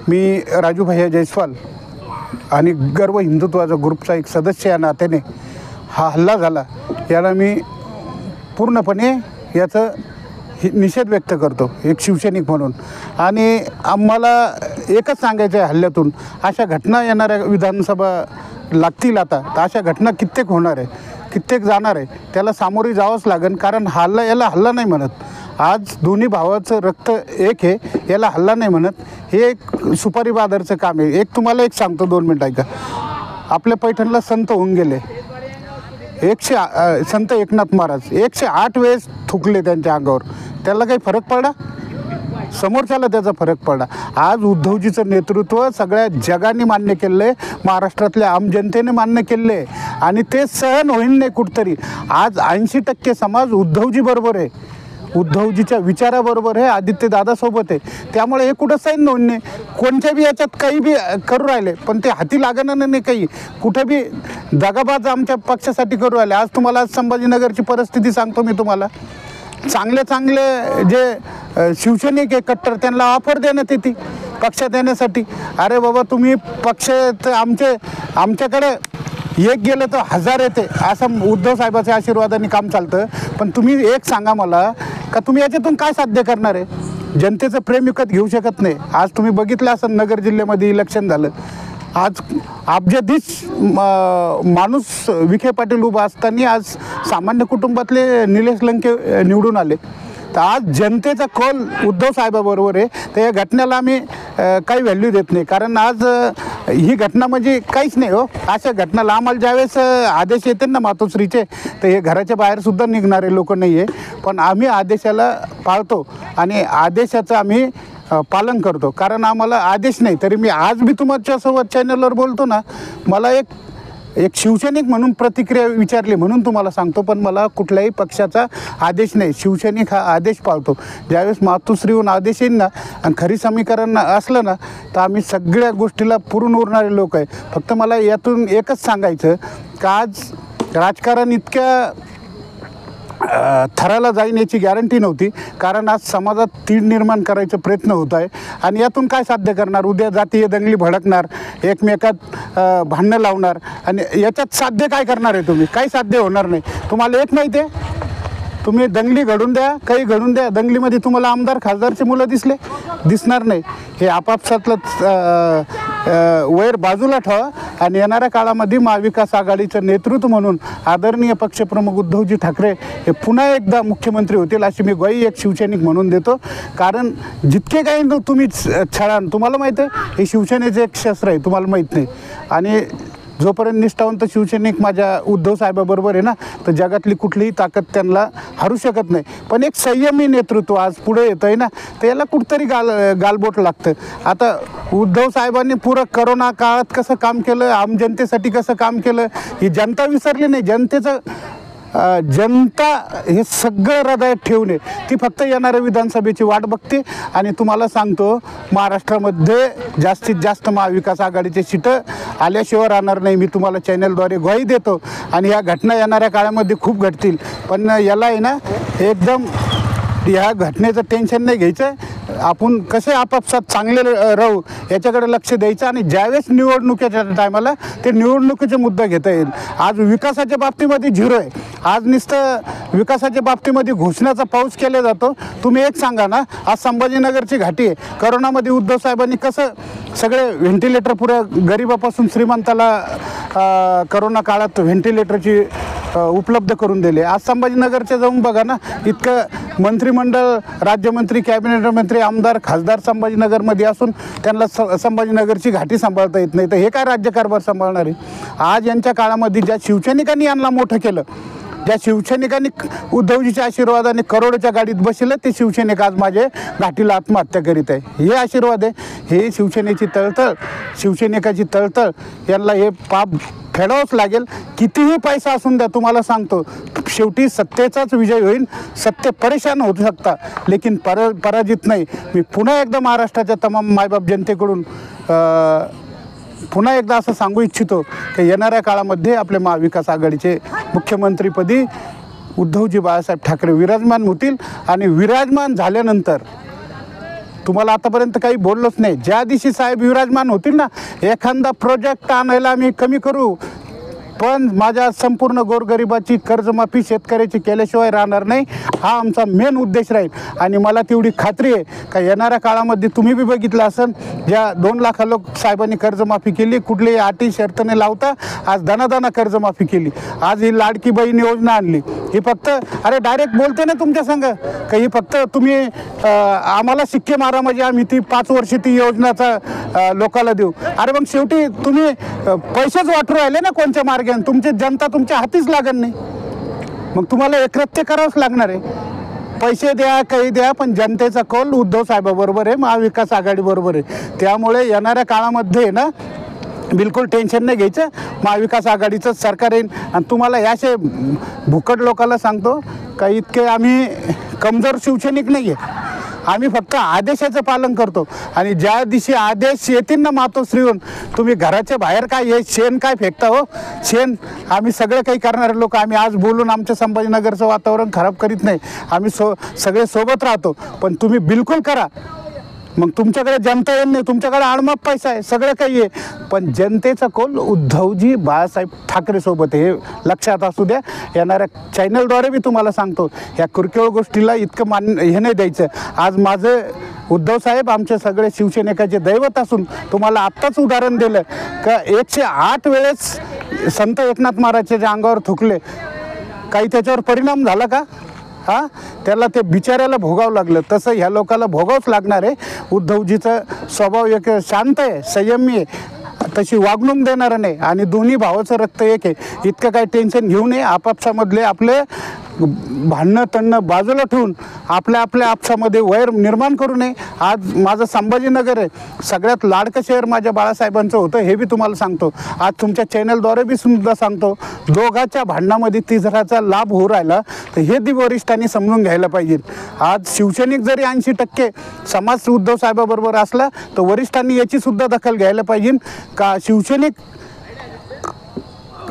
मी राजू भैया जयस्वाल आणि गर्व हिंदुत्वाचा ग्रुपचा एक सदस्य या नात्याने हा हल्ला झाला याला मी पूर्णपणे याचं निषेध व्यक्त करतो एक शिवसैनिक म्हणून। आणि आम्हाला एकच सांगायचं आहे, हल्ल्यातून अशा घटना येणाऱ्या विधानसभा लागतील आता, तर अशा घटना कित्येक होणार आहे, कित्येक जाणार आहे, त्याला सामोरे जावंच लागेल। कारण हल्ला याला हल्ला नाही म्हणत, आज दोन्ही भावाचं रक्त एक आहे, याला हल्ला नाही म्हणत, हे एक सुपारी बाजारचं काम आहे। एक तुम्हाला एक सांगतो, 2 मिनिट ऐका। आपल्या पैठणला संत होऊन गेले, संत एकनाथ महाराज 108 वेळेस थुकले त्यांच्या अंगावर, त्याला काही फरक पडला? समोरच्याला त्याचा फरक पडला। आज उद्धवजीचं नेतृत्व सगळ्या जगाने मान्य केलं आहे, महाराष्ट्रातल्या आम जनतेने मान्य केलं आहे आणि ते सहन होईल नाही कुठतरी। आज 80% समाज उद्धवजी बरोबर आहे, उद्धवजीच्या विचाराबरोबर आहे, आदित्यदादासोबत आहे। त्यामुळे हे कुठं सैन होऊन नाही, कोणत्या बी याच्यात काही बी करू राहिले, पण ते हाती लागणार नाही काही, कुठं बी दगाबाज आमच्या पक्षासाठी करू राहिले। आज तुम्हाला आज संभाजीनगरची परिस्थिती सांगतो मी तुम्हाला। चांगले जे शिवसैनिक आहे कट्टर, त्यांना ऑफर देण्यात येते पक्षात येण्यासाठी। अरे बाबा, तुम्ही पक्ष आमच्याकडे एक गेलं तर 1000 येते, असं उद्धव साहेबाच्या आशीर्वादाने काम चालतं। पण तुम्ही एक सांगा मला, का तुम्ही याच्यातून काय साध्य करणार आहे? जनतेचं प्रेम विकत घेऊ शकत नाही। आज तुम्ही बघितलं असं नगर जिल्ह्यामध्ये इलेक्शन झालं, आज अब्जाधीश माणूस विखे पाटील उभा असताना आज सामान्य कुटुंबातले निलेश लंके निवडून आले। तर आज जनतेचा कौल उद्धव साहेबाबरोबर आहे, तर या घटनेला आम्ही काही व्हॅल्यू देत नाही। कारण आज ही घटना म्हणजे काहीच नाही हो, अशा घटनाला आम्हाला ज्यावेळेस आदेश येते ना मातोश्रीचे, तर हे घराच्या बाहेरसुद्धा निघणारे लोक नाही आहे, पण आम्ही आदेशाला पाळतो आणि आदेशाचं आम्ही पालन करतो। कारण आम्हाला आदेश नाही तरी मी आज बी तुमच्यासोबत चॅनलवर बोलतो ना, मला एक शिवसैनिक म्हणून प्रतिक्रिया विचारली म्हणून तुम्हाला सांगतो, पण मला कुठल्याही पक्षाचा आदेश नाही। शिवसैनिक हा आदेश पाळतो। ज्यावेळेस मातोश्रीहून आदेश येईल ना आणि खरी समीकरण असलं ना, तर आम्ही सगळ्या गोष्टीला पुरून उरणारे लोक आहे। फक्त मला यातून एकच सांगायचं का आज राजकारण इतक्या थराला जाईन याची गॅरंटी नव्हती। कारण आज समाजात तीड निर्माण करायचा प्रयत्न होत आहे आणि यातून काय साध्य करणार? उद्या जातीय दंगली भडकणार, एकमेकात भांडणं लावणार आणि याच्यात साध्य काय करणार आहे तुम्ही? काही साध्य होणार नाही। तुम्हाला एक माहिती आहे, तुम्ही दंगली घडून द्या, काही घडून द्या, दंगलीमध्ये तुम्हाला आमदार खासदारचे मुलं दिसणार नाही। हे आपापसातलं वैर बाजूला ठेवा आणि येणाऱ्या काळामध्ये महाविकास आघाडीचं नेतृत्व म्हणून आदरणीय पक्षप्रमुख उद्धवजी ठाकरे हे पुन्हा एकदा मुख्यमंत्री होतील अशी मी ग्वाही एक शिवसैनिक म्हणून देतो। कारण जितके काही तुम्ही छळान, तुम्हाला माहीत आहे हे शिवसेनेचं एक शस्त्र आहे, तुम्हाला माहीत नाही। आणि जोपर्यंत निष्ठावंत शिवसैनिक माझ्या उद्धव साहेबाबरोबर आहे ना, तर जगातली कुठलीही ताकद त्यांना हरू शकत नाही। पण एक संयमी नेतृत्व आज पुढे येतं आहे ना, तर याला कुठतरी गालबोट लागतं। आता उद्धव साहेबांनी पुरं करोना काळात कसं काम केलं, आम जनतेसाठी कसं काम केलं, ही जनता विसरली नाही। जनता हे सगळं हृदयात ठेवून ती फक्त येणाऱ्या विधानसभेची वाट बघते। आणि तुम्हाला सांगतो, महाराष्ट्रामध्ये जास्तीत जास्त महाविकास आघाडीचे सीटं आल्याशिवाय राहणार नाही, मी तुम्हाला चॅनलद्वारे ग्वाही देतो। आणि ह्या घटना येणाऱ्या काळामध्ये खूप घडतील, पण याला आहे ना एकदम ह्या घटनेचं टेन्शन नाही घ्यायचं, आपण कसे आपापसात चांगले राहू याच्याकडे लक्ष द्यायचं। आणि ज्यावेळेस निवडणुकीच्या टायमाला ते निवडणुकीचे मुद्दा घेता येईल। आज विकासाच्या बाबतीमध्ये 0 आहे, आज नुसतं विकासाच्या बाबतीमध्ये घोषणाचा पाऊस केला जातो। तुम्ही एक सांगा ना, आज संभाजीनगरची घाटी आहे, करोनामध्ये उद्धव साहेबांनी कसं सगळे व्हेंटिलेटर पुऱ्या गरिबापासून श्रीमंताला करोना काळात व्हेंटिलेटरची उपलब्ध करून दिले। आज संभाजीनगरचे जाऊन बघा ना, इतकं मंत्रिमंडळ, राज्यमंत्री, कॅबिनेट मंत्री, आमदार, खासदार संभाजीनगरमध्ये असून त्यांना संभाजीनगरची घाटी सांभाळता येत नाही, तर हे काय राज्यकारभार सांभाळणार आहे? आज यांच्या काळामध्ये ज्या शिवसैनिकांनी यांना मोठं केलं, ज्या शिवसैनिकांनी उद्धवजीच्या आशीर्वादाने करोडच्या गाडीत बसले, ते शिवसैनिक आज माझे घाटीला आत्महत्या करीत आहे। हे आशीर्वाद आहे, हे शिवसेनेची तळतळ, शिवसैनिकाची तळतळ, यांना हे पाप फेडावंच लागेल। कितीही पैसा असून द्या, तुम्हाला सांगतो शेवटी सत्तेचाच विजय होईल। सत्य परेशान होऊ शकता, लेकिन पराजित नाही। मी पुन्हा एकदा महाराष्ट्राच्या तमाम मायबाप जनतेकडून पुन्हा एकदा असं सांगू इच्छितो की येणाऱ्या काळामध्ये आपल्या महाविकास आघाडीचे मुख्यमंत्रीपदी उद्धवजी बाळासाहेब ठाकरे विराजमान होतील। आणि विराजमान झाल्यानंतर तुम्हाला आतापर्यंत काही बोललोच नाही. ज्या दिवशी साहेब विराजमान होतील ना, एखादा प्रोजेक्ट आणायला आम्ही कमी करू, पण माझ्या संपूर्ण गोरगरिबाची कर्जमाफी शेतकऱ्याची केल्याशिवाय राहणार नाही. हा आमचा मेन उद्देश राहील. आणि मला तेवढी खात्री आहे का येणाऱ्या काळामध्ये तुम्ही बी बघितलं असेल, ज्या 2 लाख लोक साहेबांनी कर्जमाफी केली, कुठलीही अटी शर्तने लावता आज दनादना कर्जमाफी केली. आज ही लाडकी बहीण योजना आणली. ही फक्त अरे डायरेक्ट बोलते ना तुमच्या संग का ही फक्त तुम्ही आम्हाला शिक्के मारा म्हणजे आम्ही ती 5 वर्ष ती योजनाचा लोकाला देऊ. अरे मग शेवटी तुम्ही पैसेच वाटू राहिले ना कोणत्या मार्गाने. तुमची जनता तुमच्या हातीच लागत नाही. मग तुम्हाला हे कृत्य करावंच लागणार आहे. पैसे द्या काही द्या, पण जनतेचा कौल उद्धव साहेबाबरोबर आहे, महाविकास आघाडीबरोबर आहे. त्यामुळे येणाऱ्या काळामध्ये ना बिलकुल टेन्शन नाही घ्यायचं. महाविकास आघाडीचंच सरकार येईल. आणि तुम्हाला याचे भुकट लोकांना सांगतो का इतके आम्ही कमजोर शिवसैनिक नाही आहे. आम्ही फक्त आदेशाचं पालन करतो. आणि ज्या दिवशी आदेश येतील ना मातोश्रीहून, तुम्ही घराच्या बाहेर काय हे शेण काय फेकता हो, शेण. आम्ही सगळं काही करणारे लोक. आम्ही आज बोलून आमच्या संभाजीनगरचं वातावरण खराब करीत नाही. आम्ही सगळे सोबत राहतो. पण तुम्ही बिलकुल करा. मग तुमच्याकडे जनता येत नाही, तुमच्याकडे आडमाप पैसा आहे, सगळं काही आहे, पण जनतेचा कौल उद्धवजी बाळासाहेब ठाकरे सोबत हे लक्षात असू द्या. येणाऱ्या चॅनलद्वारे मी तुम्हाला सांगतो, ह्या किरकोळ गोष्टीला इतकं हे नाही द्यायचं. आज माझं उद्धव साहेब आमचे सगळे शिवसैनिकाचे दैवत असून तुम्हाला आत्ताच उदाहरण दिलं का 108 वेळेस संत एकनाथ महाराजांच्या अंगावर थुकले. काही त्याच्यावर परिणाम झाला का? त्याला ते बिचाऱ्याला भोगावं लागलं. तसं ह्या लोकाला भोगावंच लागणार आहे. उद्धवजीचा स्वभाव एक शांत आहे, संयमी आहे, तशी वागणूक देणारं नाही. आणि दोन्ही भावाचं रक्त एक आहे. इतकं काही टेन्शन घेऊ नये. आपापसामधले आपले भांडणं तणणं बाजूला ठेवून आपल्या आपसामध्ये वैर निर्माण करू नये. आज माझं संभाजीनगर आहे, सगळ्यात लाडकं शहर माझ्या बाळासाहेबांचं होतं, हे बी तुम्हाला सांगतो. आज तुमच्या चॅनलद्वारे बी सुद्धा सांगतो, दोघाच्या भांडणामध्ये तिसऱ्याचा लाभ होऊ राहिला तर हे बी वरिष्ठांनी समजून घ्यायला पाहिजे. आज शिवसैनिक जरी 80% समाज उद्धव साहेबाबरोबर असला तर वरिष्ठांनी याची सुद्धा दखल घ्यायला पाहिजे का शिवसैनिक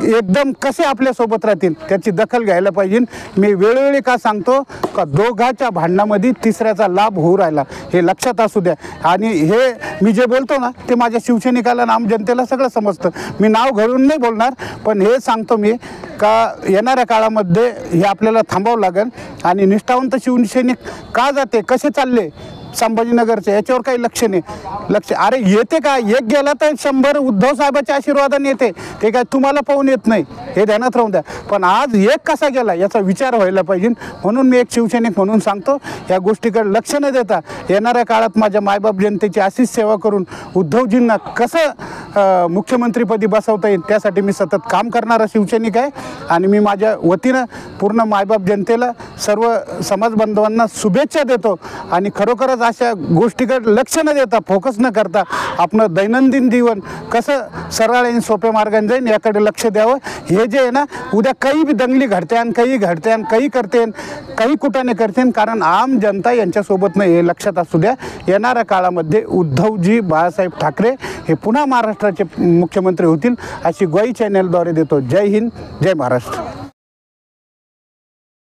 एकदम कसे आपल्यासोबत राहतील त्याची दखल घ्यायला पाहिजे. मी वेळोवेळी का सांगतो का दोघाच्या भांडणामध्ये तिसऱ्याचा लाभ होऊ राहिला हे लक्षात असू द्या. आणि हे मी जे बोलतो ना ते माझ्या शिवसैनिकाला नाम जनतेला सगळं समजतं. मी नाव घालून नाही बोलणार, पण हे सांगतो मी का येणाऱ्या काळामध्ये हे आपल्याला थांबावं लागेल. आणि निष्ठावंत शिवसैनिक का जाते, कसे चालले संभाजीनगरचे, याच्यावर काही लक्ष नाही. अरे येते का, एक गेला तर 100 उद्धव साहेबाच्या आशीर्वादाने येते. ते काय तुम्हाला पाहून येत नाही, हे ध्यानात राहून द्या. पण आज एक कसा गेला याचा विचार व्हायला पाहिजे. म्हणून मी एक शिवसैनिक म्हणून सांगतो, या गोष्टीकडे लक्ष न देता येणाऱ्या काळात माझ्या मायबाप जनतेची अशीच सेवा करून उद्धवजींना कसं मुख्यमंत्रीपदी बसवता येईल त्यासाठी मी सतत काम करणारा शिवसैनिक आहे. आणि मी माझ्या वतीनं पूर्ण मायबाप जनतेला, सर्व समाज बांधवांना शुभेच्छा देतो. आणि खरोखरच अशा गोष्टीकडे लक्ष न देता, फोकस न करता आपलं दैनंदिन जीवन कसं सरळ आणि सोप्या मार्गाने जाईल याकडे लक्ष द्यावं. हे जे आहे ना, उद्या काही बी दंगली घडत्यान, काही करतेन, काही कुठाने करतेन, कारण आम जनता यांच्यासोबत नाही, हे लक्षात असू द्या. येणाऱ्या काळामध्ये उद्धवजी बाळासाहेब ठाकरे हे पुन्हा महाराष्ट्राचे मुख्यमंत्री होतील अशी ग्वाही चॅनलद्वारे देतो. जय हिंद, जय महाराष्ट्र.